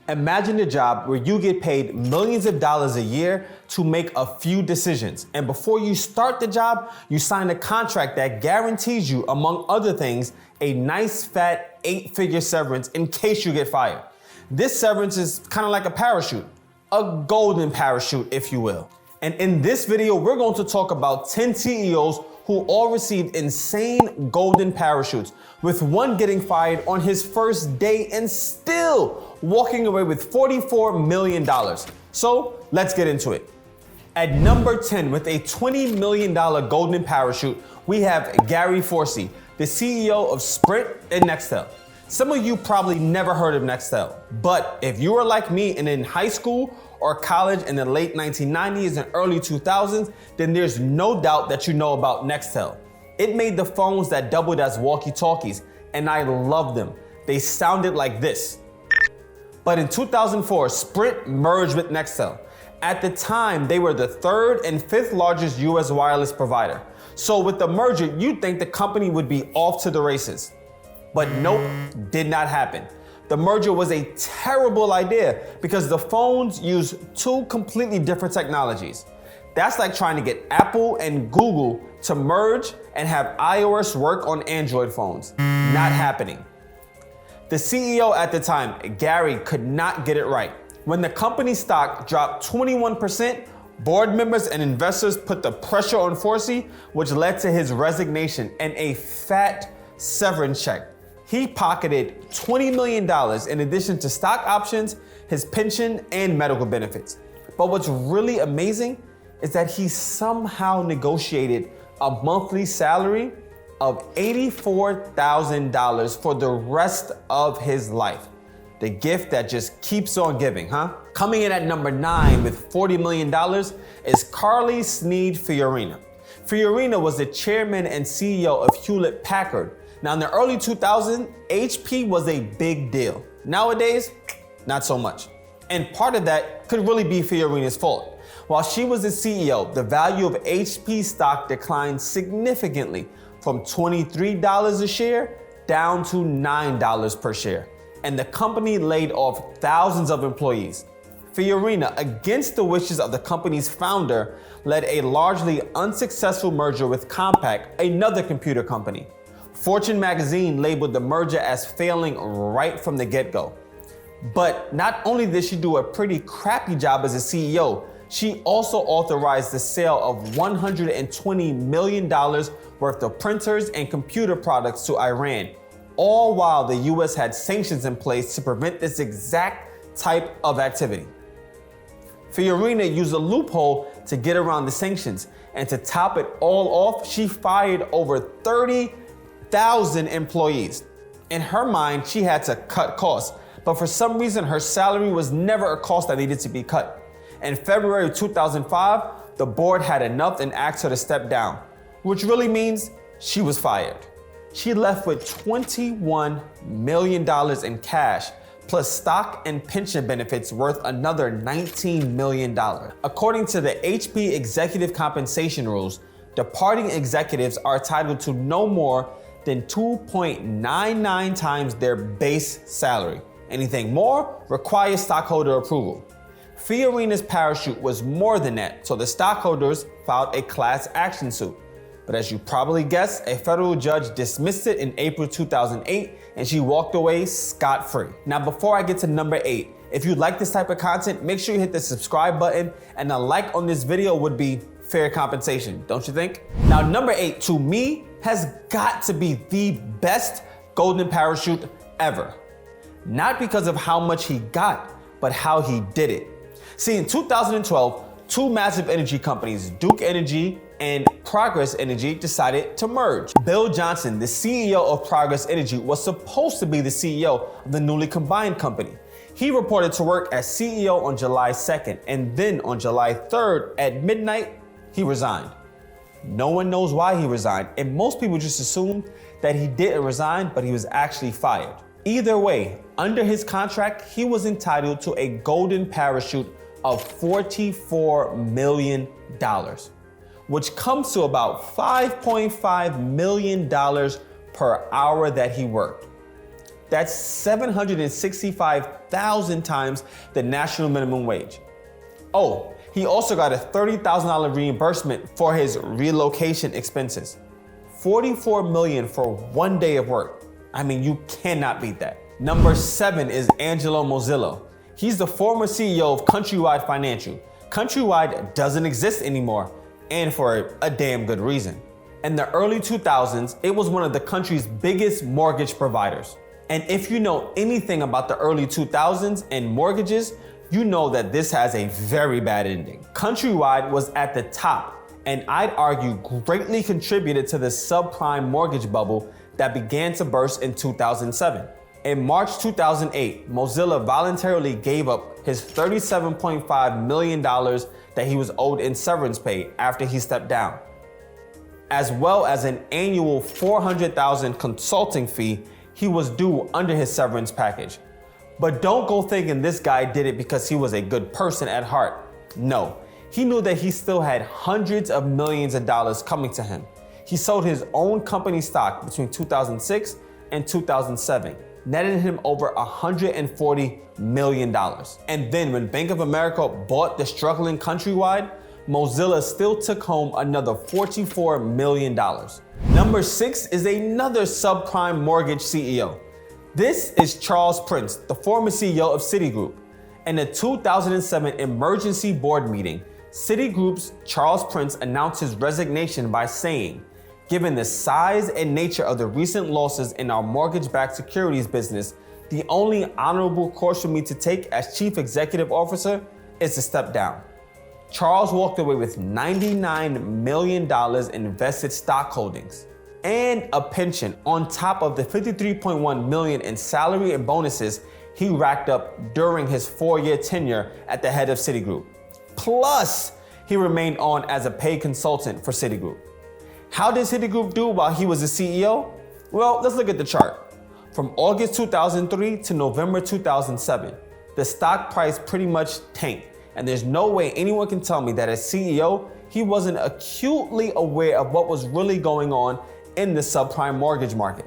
Imagine a job where you get paid millions of dollars a year to make a few decisions. And before you start the job, you sign a contract that guarantees you, among other things, a nice fat 8-figure severance in case you get fired. This severance is kind of like a parachute, a golden parachute, if you will. And in this video, we're going to talk about 10 CEOs who all received insane golden parachutes, with one getting fired on his first day and still walking away with $44 million. So let's get into it. At number 10, with a $20 million golden parachute, we have Gary Forsey, the CEO of Sprint and Nextel. Some of you probably never heard of Nextel, but if you were like me and in high school or college in the late 1990s and early 2000s, then there's no doubt that you know about Nextel. It made the phones that doubled as walkie-talkies, and I loved them. They sounded like this. But in 2004, Sprint merged with Nextel. At the time, they were the third and fifth largest US wireless provider. So with the merger, you'd think the company would be off to the races. But nope, did not happen. The merger was a terrible idea because the phones use two completely different technologies. That's like trying to get Apple and Google to merge and have iOS work on Android phones. Not happening. The CEO at the time, Gary, could not get it right. When the company stock dropped 21%, board members and investors put the pressure on Forsey, which led to his resignation and a fat severance check. He pocketed $20 million in addition to stock options, his pension, and medical benefits. But what's really amazing is that he somehow negotiated a monthly salary of $84,000 for the rest of his life. The gift that just keeps on giving, huh? Coming in at number 9 with $40 million is Carly Sneed Fiorina. Fiorina was the chairman and CEO of Hewlett Packard. Now, in the early 2000s, HP was a big deal. Nowadays, not so much. And part of that could really be Fiorina's fault. While she was the CEO, the value of HP stock declined significantly from $23 a share down to $9 per share. And the company laid off thousands of employees. Fiorina, against the wishes of the company's founder, led a largely unsuccessful merger with Compaq, another computer company. Fortune magazine labeled the merger as failing right from the get-go. But not only did she do a pretty crappy job as a CEO, she also authorized the sale of $120 million worth of printers and computer products to Iran, all while the US had sanctions in place to prevent this exact type of activity. Fiorina used a loophole to get around the sanctions, and to top it all off, she fired over 30,000 employees. In her mind, she had to cut costs, but for some reason, her salary was never a cost that needed to be cut. In February 2005, the board had enough and asked her to step down, which really means she was fired. She left with $21 million in cash, plus stock and pension benefits worth another $19 million. According to the HP executive compensation rules, departing executives are entitled to no more than 2.99 times their base salary. Anything more requires stockholder approval. Fiorina's parachute was more than that, so the stockholders filed a class action suit. But as you probably guessed, a federal judge dismissed it in April 2008, and she walked away scot-free. Now, before I get to number 8, if you like this type of content, make sure you hit the subscribe button, and a like on this video would be fair compensation, don't you think? Now, number 8, to me, has got to be the best golden parachute ever. Not because of how much he got, but how he did it. See, in 2012, two massive energy companies, Duke Energy and Progress Energy, decided to merge. Bill Johnson, the CEO of Progress Energy, was supposed to be the CEO of the newly combined company. He reported to work as CEO on July 2nd, and then on July 3rd at midnight, he resigned. No one knows why he resigned, and most people just assumed that he didn't resign, but he was actually fired. Either way, under his contract, he was entitled to a golden parachute of $44 million, which comes to about $5.5 million per hour that he worked. That's 765,000 times the national minimum wage. Oh, he also got a $30,000 reimbursement for his relocation expenses. $44 million for 1 day of work. I mean, you cannot beat that. Number 7 is Angelo Mozillo. He's the former CEO of Countrywide Financial. Countrywide doesn't exist anymore, and for a damn good reason. In the early 2000s, it was one of the country's biggest mortgage providers. And if you know anything about the early 2000s and mortgages, you know that this has a very bad ending. Countrywide was at the top, and I'd argue greatly contributed to the subprime mortgage bubble that began to burst in 2007. In March 2008, Mozilla voluntarily gave up his $37.5 million that he was owed in severance pay after he stepped down, as well as an annual $400,000 consulting fee he was due under his severance package. But don't go thinking this guy did it because he was a good person at heart. No, he knew that he still had hundreds of millions of dollars coming to him. He sold his own company stock between 2006 and 2007, netting him over $140 million. And then when Bank of America bought the struggling Countrywide, Mozilla still took home another $44 million. Number 6 is another subprime mortgage CEO. This is Charles Prince, the former CEO of Citigroup. In a 2007 emergency board meeting, Citigroup's Charles Prince announced his resignation by saying, "Given the size and nature of the recent losses in our mortgage-backed securities business, the only honorable course for me to take as chief executive officer is to step down." Charles walked away with $99 million in vested stock holdings and a pension on top of the $53.1 million in salary and bonuses he racked up during his 4-year tenure at the head of Citigroup. Plus, he remained on as a paid consultant for Citigroup. How did Citigroup do while he was the CEO? Well, let's look at the chart. From August 2003 to November 2007, the stock price pretty much tanked. And there's no way anyone can tell me that as CEO, he wasn't acutely aware of what was really going on in the subprime mortgage market.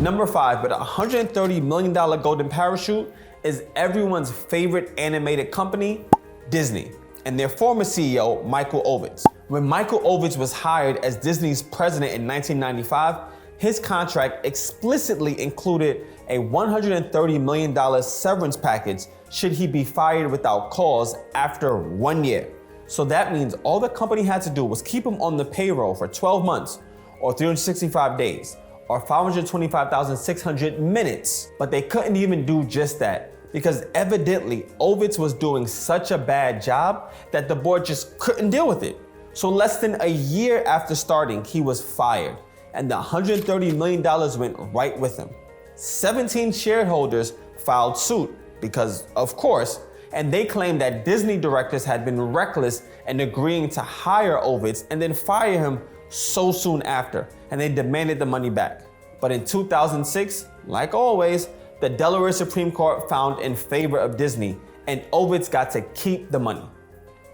Number 5, with a $130 million golden parachute, is everyone's favorite animated company, Disney, and their former CEO, Michael Ovitz. When Michael Ovitz was hired as Disney's president in 1995, his contract explicitly included a $130 million severance package should he be fired without cause after 1 year. So that means all the company had to do was keep him on the payroll for 12 months, or 365 days, or 525,600 minutes. But they couldn't even do just that, because evidently Ovitz was doing such a bad job that the board just couldn't deal with it. So less than a year after starting, he was fired, and the $130 million went right with him. 17 shareholders filed suit because, of course, and they claimed that Disney directors had been reckless in agreeing to hire Ovitz and then fire him so soon after, and they demanded the money back. But in 2006, like always, the Delaware Supreme Court found in favor of Disney, and Ovitz got to keep the money.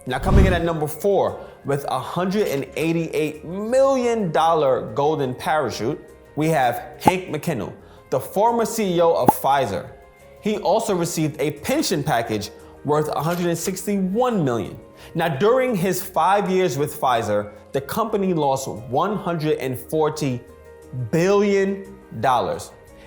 Now coming in at number 4 with a $188 million golden parachute, we have Hank McKinnell, the former CEO of Pfizer. He also received a pension package worth $161 million. Now during his 5 years with Pfizer, the company lost $140 billion.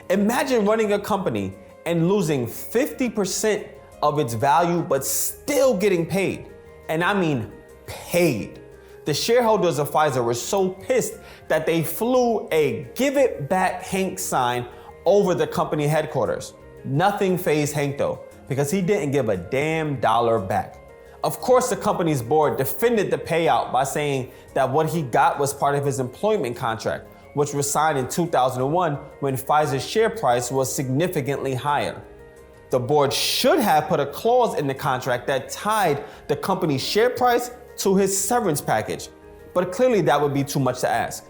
Imagine running a company and losing 50% of its value but still getting paid. And I mean paid. The shareholders of Pfizer were so pissed that they flew a "Give It Back Hank" sign over the company headquarters. Nothing fazed Hank though, because he didn't give a damn dollar back. Of course, the company's board defended the payout by saying that what he got was part of his employment contract, which was signed in 2001 when Pfizer's share price was significantly higher. The board should have put a clause in the contract that tied the company's share price to his severance package, but clearly that would be too much to ask.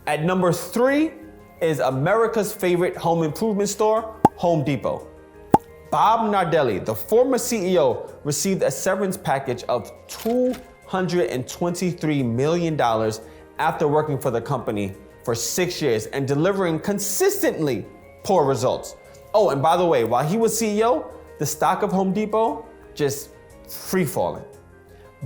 At number 3 is America's favorite home improvement store, Home Depot. Bob Nardelli, the former CEO, received a severance package of $223 million after working for the company for 6 years and delivering consistently poor results. Oh, and by the way, while he was CEO, the stock of Home Depot just free falling.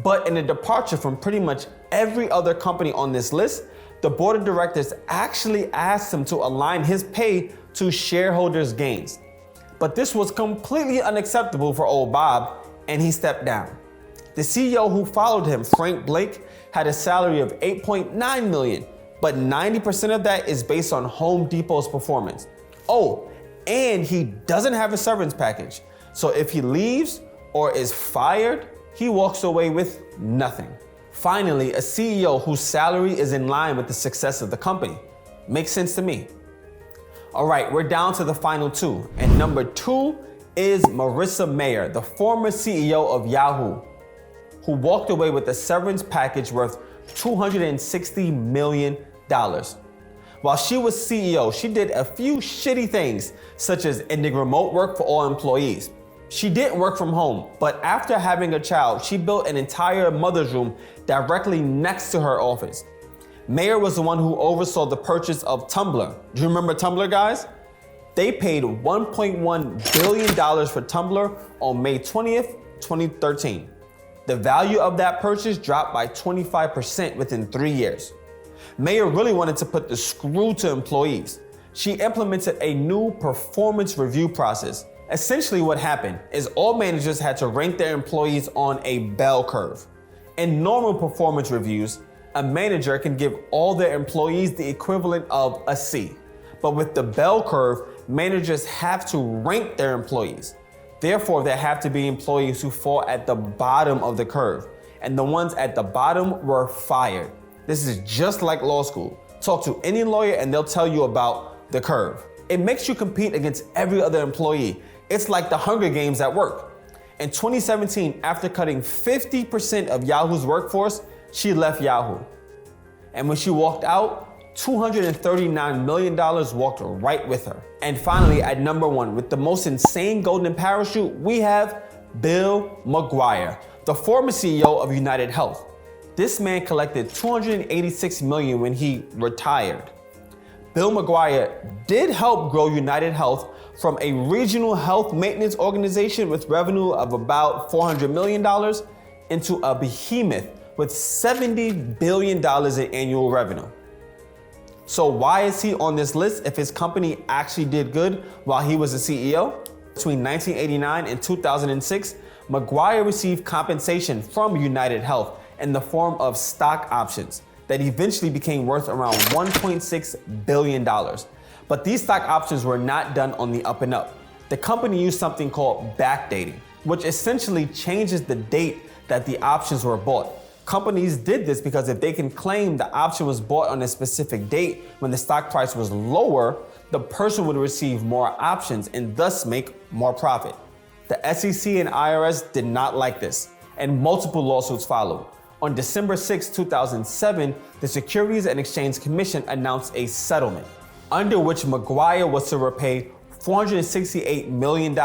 But in a departure from pretty much every other company on this list, the board of directors actually asked him to align his pay to shareholders' gains. But this was completely unacceptable for old Bob, and he stepped down. The CEO who followed him, Frank Blake, had a salary of $8.9 million, but 90% of that is based on Home Depot's performance. Oh, and he doesn't have a severance package. So if he leaves or is fired, he walks away with nothing. Finally, a CEO whose salary is in line with the success of the company. Makes sense to me. All right, we're down to the final two. And number 2 is Marissa Mayer, the former CEO of Yahoo, who walked away with a severance package worth $260 million. While she was CEO, she did a few shitty things, such as ending remote work for all employees. She didn't work from home, but after having a child, she built an entire mother's room directly next to her office. Mayer was the one who oversaw the purchase of Tumblr. Do you remember Tumblr, guys? They paid $1.1 billion for Tumblr on May 20th, 2013. The value of that purchase dropped by 25% within 3 years. Mayer really wanted to put the screw to employees. She implemented a new performance review process. Essentially what happened is all managers had to rank their employees on a bell curve. In normal performance reviews, a manager can give all their employees the equivalent of a C. But with the bell curve, managers have to rank their employees. Therefore, there have to be employees who fall at the bottom of the curve, and the ones at the bottom were fired. This is just like law school. Talk to any lawyer and they'll tell you about the curve. It makes you compete against every other employee. It's like the Hunger Games at work. In 2017, after cutting 50% of Yahoo's workforce, she left Yahoo. And when she walked out, $239 million walked right with her. And finally, at number 1, with the most insane golden parachute, we have Bill McGuire, the former CEO of United Health. This man collected $286 million when he retired. Bill McGuire did help grow United Health from a regional health maintenance organization with revenue of about $400 million into a behemoth with $70 billion in annual revenue. So why is he on this list if his company actually did good while he was the CEO? Between 1989 and 2006, McGuire received compensation from United Health in the form of stock options that eventually became worth around $1.6 billion. But these stock options were not done on the up and up. The company used something called backdating, which essentially changes the date that the options were bought. Companies did this because if they can claim the option was bought on a specific date when the stock price was lower, the person would receive more options and thus make more profit. The SEC and IRS did not like this, and multiple lawsuits followed. On December 6, 2007, the Securities and Exchange Commission announced a settlement, under which McGuire was to repay $468 million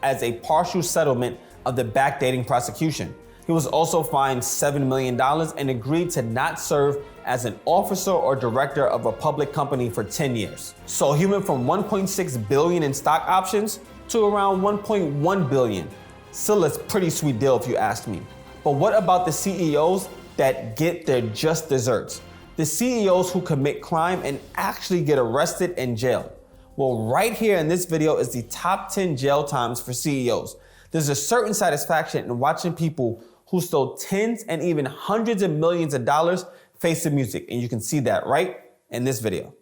as a partial settlement of the backdating prosecution. He was also fined $7 million and agreed to not serve as an officer or director of a public company for 10 years. So he went from $1.6 billion in stock options to around $1.1 billion. Still a pretty sweet deal if you ask me. But what about the CEOs that get their just desserts? The CEOs who commit crime and actually get arrested and jailed. Well, right here in this video is the top 10 jail times for CEOs. There's a certain satisfaction in watching people who stole tens and even hundreds of millions of dollars face the music, and you can see that right in this video.